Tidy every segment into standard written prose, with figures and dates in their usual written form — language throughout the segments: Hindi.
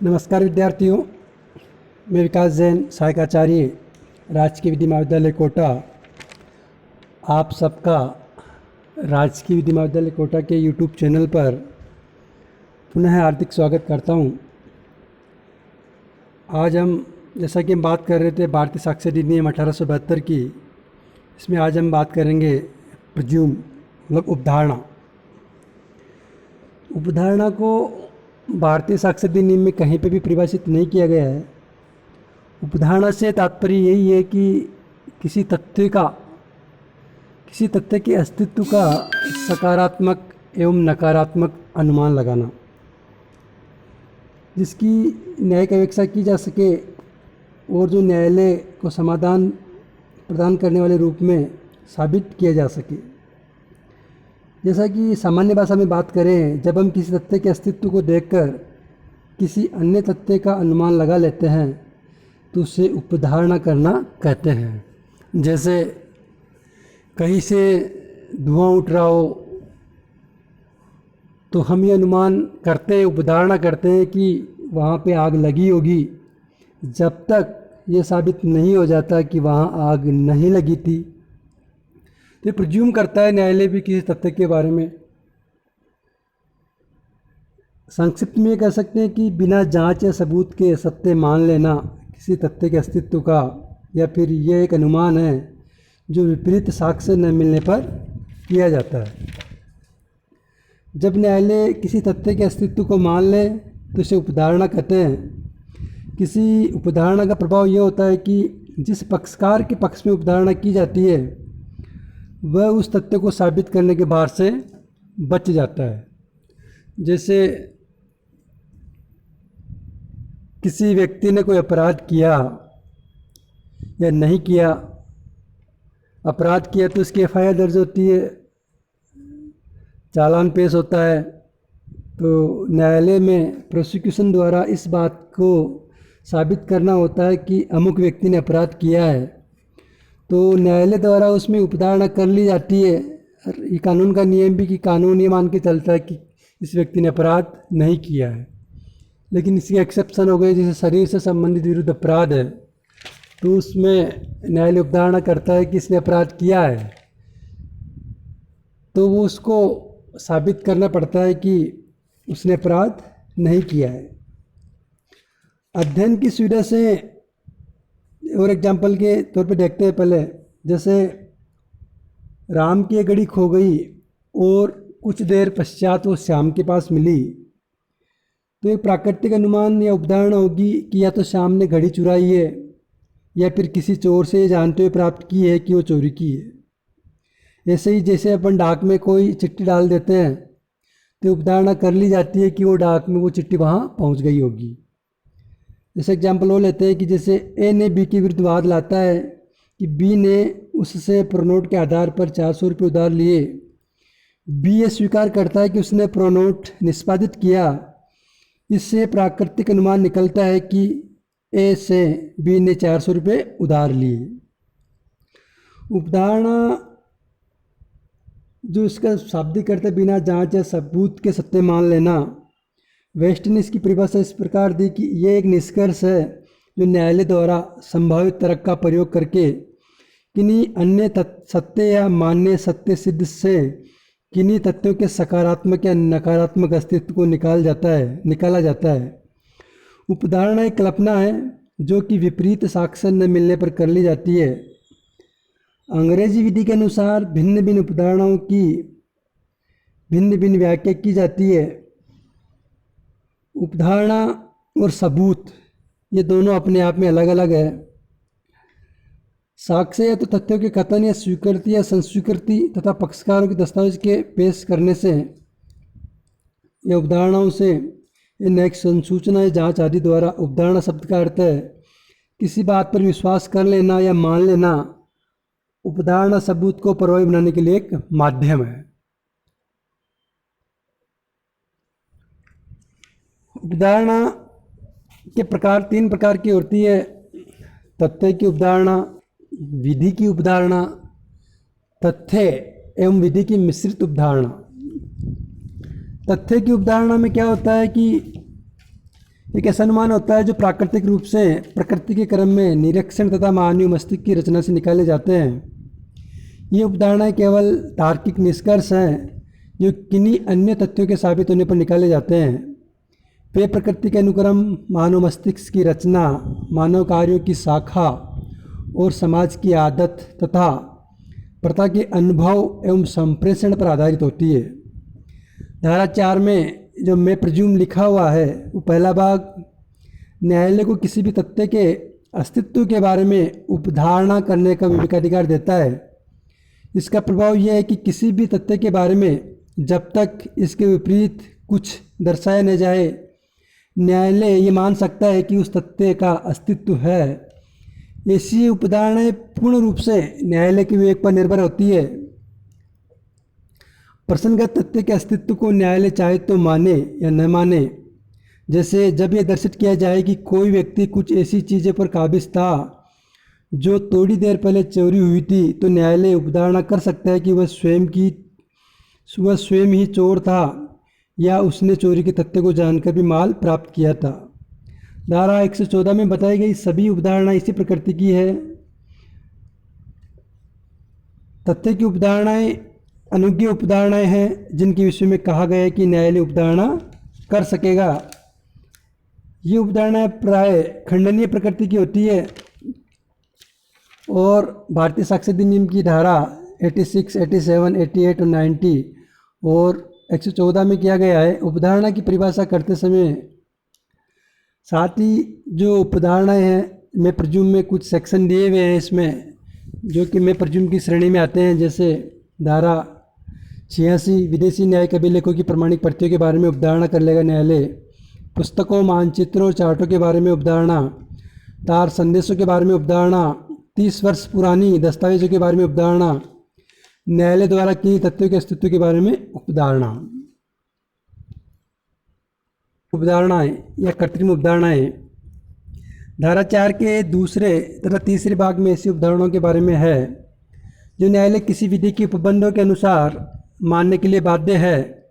नमस्कार विद्यार्थियों, मैं विकास जैन, सहायक आचार्य, राजकीय विधि महाविद्यालय कोटा। आप सबका राजकीय विधि महाविद्यालय कोटा के यूट्यूब चैनल पर पुनः हार्दिक स्वागत करता हूं। आज हम जैसा कि हम बात कर रहे थे भारतीय साक्षर अधिनियम 1872 की, इसमें आज हम बात करेंगे प्रज्यूम मतलब उपधारणा को भारतीय साक्षर अधिनियम में कहीं पे भी परिभाषित नहीं किया गया है। उपधारणा से तात्पर्य यही है कि किसी तथ्य के अस्तित्व का सकारात्मक एवं नकारात्मक अनुमान लगाना, जिसकी न्यायिक अपेक्षा की जा सके और जो न्यायालय को समाधान प्रदान करने वाले रूप में साबित किया जा सके। जैसा कि सामान्य भाषा में बात करें, जब हम किसी तथ्य के अस्तित्व को देखकर किसी अन्य तथ्य का अनुमान लगा लेते हैं तो उसे उपधारणा करना कहते हैं। जैसे कहीं से धुआं उठ रहा हो तो हम ये अनुमान करते हैं, उपधारणा करते हैं कि वहाँ पे आग लगी होगी, जब तक ये साबित नहीं हो जाता कि वहाँ आग नहीं लगी थी। तो प्रज्यूम करता है न्यायालय भी किसी तथ्य के बारे में। संक्षिप्त में कह सकते हैं कि बिना जांच या सबूत के सत्य मान लेना किसी तथ्य के अस्तित्व का, या फिर यह एक अनुमान है जो विपरीत साक्ष्य न मिलने पर किया जाता है। जब न्यायालय किसी तथ्य के अस्तित्व को मान ले तो इसे उपधारणा कहते हैं। किसी उपधारणा का प्रभाव यह होता है कि जिस पक्षकार के पक्ष में उपधारणा की जाती है वह उस तथ्य को साबित करने के भार से बच जाता है। जैसे किसी व्यक्ति ने कोई अपराध किया या नहीं किया, अपराध किया तो उसकी एफआईआर दर्ज होती है, चालान पेश होता है, तो न्यायालय में प्रोसिक्यूशन द्वारा इस बात को साबित करना होता है कि अमुक व्यक्ति ने अपराध किया है, तो न्यायालय द्वारा उसमें उपधारणा कर ली जाती है। ये कानून का नियम भी कि कानून ये मान के चलता है कि इस व्यक्ति ने अपराध नहीं किया है, लेकिन इसकी एक्सेप्शन हो गई। जैसे शरीर से संबंधित विरुद्ध अपराध है तो उसमें न्यायालय उपधारणा करता है कि इसने अपराध किया है, तो वो उसको साबित करना पड़ता है कि उसने अपराध नहीं किया है। अध्ययन की सुविधा से और एग्जाम्पल के तौर पे देखते हैं पहले। जैसे राम की एक घड़ी खो गई और कुछ देर पश्चात वो श्याम के पास मिली, तो एक प्राकृतिक अनुमान या उपधारणा होगी कि या तो श्याम ने घड़ी चुराई है या फिर किसी चोर से जानते हुए प्राप्त की है कि वो चोरी की है। ऐसे ही जैसे अपन डाक में कोई चिट्ठी डाल देते हैं तो उपधारणा कर ली जाती है कि वो डाक में वो चिट्ठी वहाँ पहुँच गई होगी। जैसे एग्जाम्पल वो लेते हैं कि जैसे ए ने बी के विरुद्ध वाद लाता है कि बी ने उससे प्रोनोट के आधार पर 400 रुपये उधार लिए। बी ये स्वीकार करता है कि उसने प्रोनोट निष्पादित किया। इससे प्राकृतिक अनुमान निकलता है कि ए से बी ने 400 रुपये उधार लिए। उपधारणा जो इसका शाब्दिक अर्थ है बिना जांच या सबूत के सत्य मान लेना। वेस्ट ने इसकी परिभाषा इस प्रकार दी कि यह एक निष्कर्ष है जो न्यायालय द्वारा संभावित तर्क का प्रयोग करके किन्हीं अन्य सत्य या मान्य सत्य सिद्ध से किन्हीं तथ्यों के सकारात्मक या नकारात्मक अस्तित्व को निकाला जाता है। उपधारणा एक कल्पना है जो कि विपरीत साक्ष्य न मिलने पर कर ली जाती है। अंग्रेजी विधि के अनुसार भिन्न भिन्न उपधारणाओं की भिन्न भिन्न व्याख्या की जाती है। उपधारणा और सबूत ये दोनों अपने आप में अलग अलग है। साक्ष्य या तो तथ्यों के कथन या स्वीकृति या संस्वीकृति तथा पक्षकारों के दस्तावेज के पेश करने से या उपधारणाओं से न्यायिक संसूचना या जांच आदि द्वारा। उपधारणा शब्द का अर्थ है किसी बात पर विश्वास कर लेना या मान लेना। उपधारणा सबूत को प्रभावी बनाने के लिए एक माध्यम है। उपधारणा के प्रकार 3 प्रकार की होती है: तथ्य की उपधारणा, विधि की उपधारणा, तथ्य एवं विधि की मिश्रित उपधारणा। तथ्य की उपधारणा में क्या होता है कि एक ऐसा अनुमान होता है जो प्राकृतिक रूप से प्रकृति के क्रम में निरीक्षण तथा मानवीय मस्तिष्क की रचना से निकाले जाते हैं। ये उपधारणाएं केवल तार्किक निष्कर्ष हैं जो किन्हीं अन्य तथ्यों के साबित होने पर निकाले जाते हैं। वे प्रकृति के अनुक्रम, मानव मस्तिष्क की रचना, मानव कार्यों की शाखा और समाज की आदत तथा प्रथा के अनुभव एवं संप्रेषण पर आधारित होती है। धारा 4 में जो मैं प्रज्यूम लिखा हुआ है वो पहला भाग न्यायालय को किसी भी तथ्य के अस्तित्व के बारे में उपधारणा करने का विवेकाधिकार देता है। इसका प्रभाव यह है कि किसी भी तथ्य के बारे में जब तक इसके विपरीत कुछ दर्शाया न जाए, न्यायालय ये मान सकता है कि उस तथ्य का अस्तित्व है। ऐसी उपधारणाएं पूर्ण रूप से न्यायालय के विवेक पर निर्भर होती है। प्रसंगत तथ्य के अस्तित्व को न्यायालय चाहे तो माने या न माने। जैसे जब यह दर्शित किया जाए कि कोई व्यक्ति कुछ ऐसी चीज़ों पर काबिज था जो थोड़ी देर पहले चोरी हुई थी, तो न्यायालय उपधारणा कर सकता है कि वह स्वयं ही चोर था या उसने चोरी के तथ्य को जानकर भी माल प्राप्त किया था। धारा 114 में बताई गई सभी उपधारणा इसी प्रकृति की है। तथ्य की उपधारणाएं अनुज्ञेय उपधारणाएं हैं जिनके विषय में कहा गया है कि न्यायालय उपधारणा कर सकेगा। ये उपधारणाएं प्राय खंडनीय प्रकृति की होती है और भारतीय साक्ष्य अधिनियम की धारा 86, 87, 88 और 90 और 114 में किया गया है। उपधारणा की परिभाषा करते समय साथ ही जो उपधारणाएं हैं मैं प्रज्यूम में कुछ सेक्शन दिए हुए हैं इसमें, जो कि मैं प्रज्यूम की श्रेणी में आते हैं। जैसे धारा 86 विदेशी न्याय अभिलेखों की प्रमाणिक प्रतियों के बारे में उपधारणा कर लेगा न्यायालय। पुस्तकों, मानचित्रों और चार्टों के बारे में उपधारणा। तार संदेशों के बारे में उपधारणा। 30 वर्ष पुरानी दस्तावेजों के बारे में उपधारणा। न्यायालय द्वारा किन्हीं तथ्यों के अस्तित्व के बारे में उपधारणा। उपधारणाएं या कृत्रिम उपधारणाएं धारा 4 के दूसरे तथा तीसरे भाग में ऐसी उपधारणाओं के बारे में है जो न्यायालय किसी विधि के उपबंधों के अनुसार मानने के लिए बाध्य है।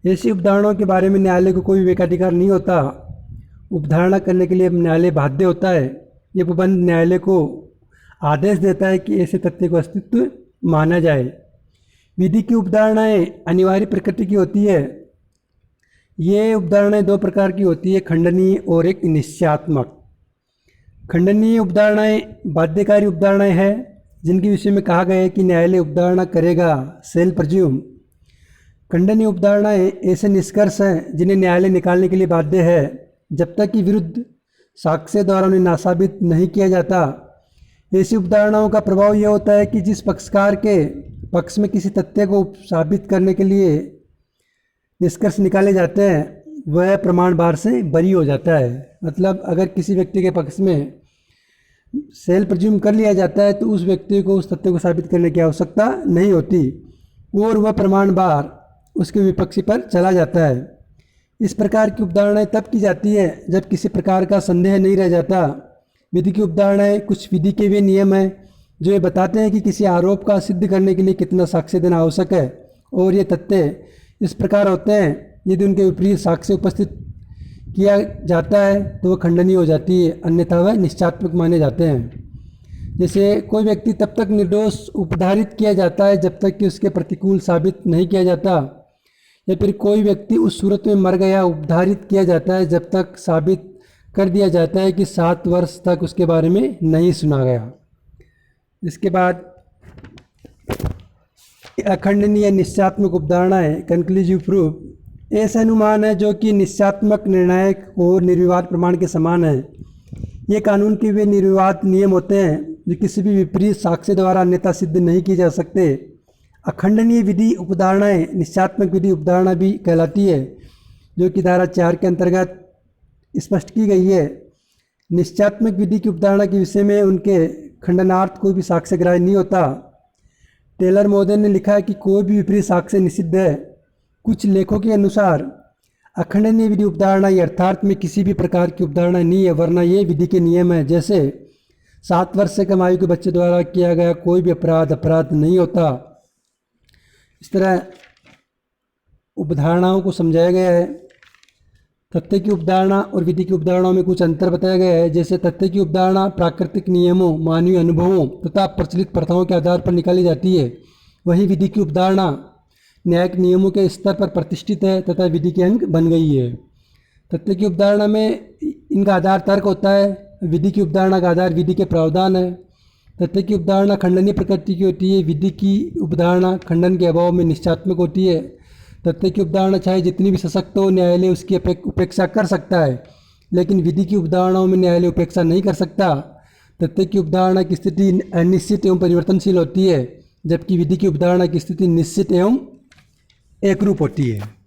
ऐसी उपधारणाओं के बारे में न्यायालय को कोई विवेकाधिकार नहीं होता। उपधारणा करने के लिए न्यायालय बाध्य होता है। ये उपबंध न्यायालय को आदेश देता है कि ऐसे तथ्य को अस्तित्व माना जाए। विधि की उपधारणाएं अनिवार्य प्रकृति की होती है। ये उपधारणाएं दो प्रकार की होती है, खंडनीय और एक निश्चयात्मक। खंडनीय उपधारणाएं बाध्यकारी उपधारणाएं हैं जिनके विषय में कहा गया है कि न्यायालय उपधारणा करेगा, सेल प्रज्यूम। खंडनीय उपधारणाएं ऐसे निष्कर्ष हैं जिन्हें न्यायालय निकालने के लिए बाध्य है जब तक कि विरुद्ध साक्ष्य द्वारा उन्हें नासाबित नहीं किया जाता। ऐसी उपधारणाओं का प्रभाव यह होता है कि जिस पक्षकार के पक्ष में किसी तथ्य को साबित करने के लिए निष्कर्ष निकाले जाते हैं वह प्रमाण भार से बरी हो जाता है। मतलब अगर किसी व्यक्ति के पक्ष में सेल प्रज्यूम कर लिया जाता है तो उस व्यक्ति को उस तथ्य को साबित करने की आवश्यकता नहीं होती और वह प्रमाण भार उसके विपक्षी पर चला जाता है। इस प्रकार की उपधारणाएं तब की जाती है जब किसी प्रकार का संदेह नहीं रह जाता। विधि की उपधारणाएं कुछ विधि के वे नियम हैं जो ये बताते हैं कि किसी आरोप का सिद्ध करने के लिए कितना साक्ष्य देना आवश्यक है, और ये तथ्य इस प्रकार होते हैं यदि उनके विपरीत साक्ष्य उपस्थित किया जाता है तो वह खंडनीय हो जाती है, अन्यथा वह निश्चयात्मक माने जाते हैं। जैसे कोई व्यक्ति तब तक निर्दोष उपधारित किया जाता है जब तक कि उसके प्रतिकूल साबित नहीं किया जाता, या फिर कोई व्यक्ति उस सूरत में मर गया उपधारित किया जाता है जब तक साबित कर दिया जाता है कि 7 वर्ष तक उसके बारे में नहीं सुना गया। इसके बाद अखंडनीय निश्चयात्मक उपधारणा है, कंक्लूसिव प्रूफ। ऐसा अनुमान है जो कि निश्चयात्मक, निर्णायक और निर्विवाद प्रमाण के समान है। ये कानून के वे निर्विवाद नियम होते हैं जो किसी भी विपरीत साक्ष्य द्वारा अन्यथा सिद्ध नहीं किए जा सकते। अखंडनीय विधि उपधारणाएं निश्चयात्मक विधि उपधारणा भी कहलाती है, जो कि धारा 4 के अंतर्गत स्पष्ट की गई है। निश्चयात्मक विधि की उपधारणा के विषय में उनके खंडनार्थ कोई भी साक्ष्य ग्राह्य नहीं होता। टेलर महोदय ने लिखा है कि कोई भी विपरीत साक्ष्य निषिद्ध है। कुछ लेखों के अनुसार अखंडनीय विधि उपधारणा यथार्थ में किसी भी प्रकार की उपधारणा नहीं है, वरना ये विधि के नियम है। जैसे 7 वर्ष से कम आयु के बच्चे द्वारा किया गया कोई भी अपराध नहीं होता। इस तरह उपधारणाओं को समझाया गया है। तथ्य की उपधारणा और विधि की उपधारणाओं में कुछ अंतर बताया गया है। जैसे तथ्य की उपधारणा प्राकृतिक नियमों, मानवीय अनुभवों तथा प्रचलित प्रथाओं के आधार पर निकाली जाती है। वहीं विधि की उपधारणा न्यायिक नियमों के स्तर पर प्रतिष्ठित है तथा विधि के अंग बन गई है। तथ्य की उपधारणा में इनका आधार तर्क होता है, विधि की उपधारणा का आधार विधि के प्रावधान है। तथ्य की उपधारणा खंडनीय प्रकृति की होती है, विधि की उपधारणा खंडन के अभाव में निश्चयात्मक होती है। तथ्य की उपधारणा चाहे जितनी भी सशक्त हो, न्यायालय उसकी उपेक्षा कर सकता है, लेकिन विधि की उपधारणाओं में न्यायालय उपेक्षा नहीं कर सकता। तथ्य की उपधारणा की स्थिति अनिश्चित एवं परिवर्तनशील होती है, जबकि विधि की उपधारणा की स्थिति निश्चित एवं एकरूप होती है।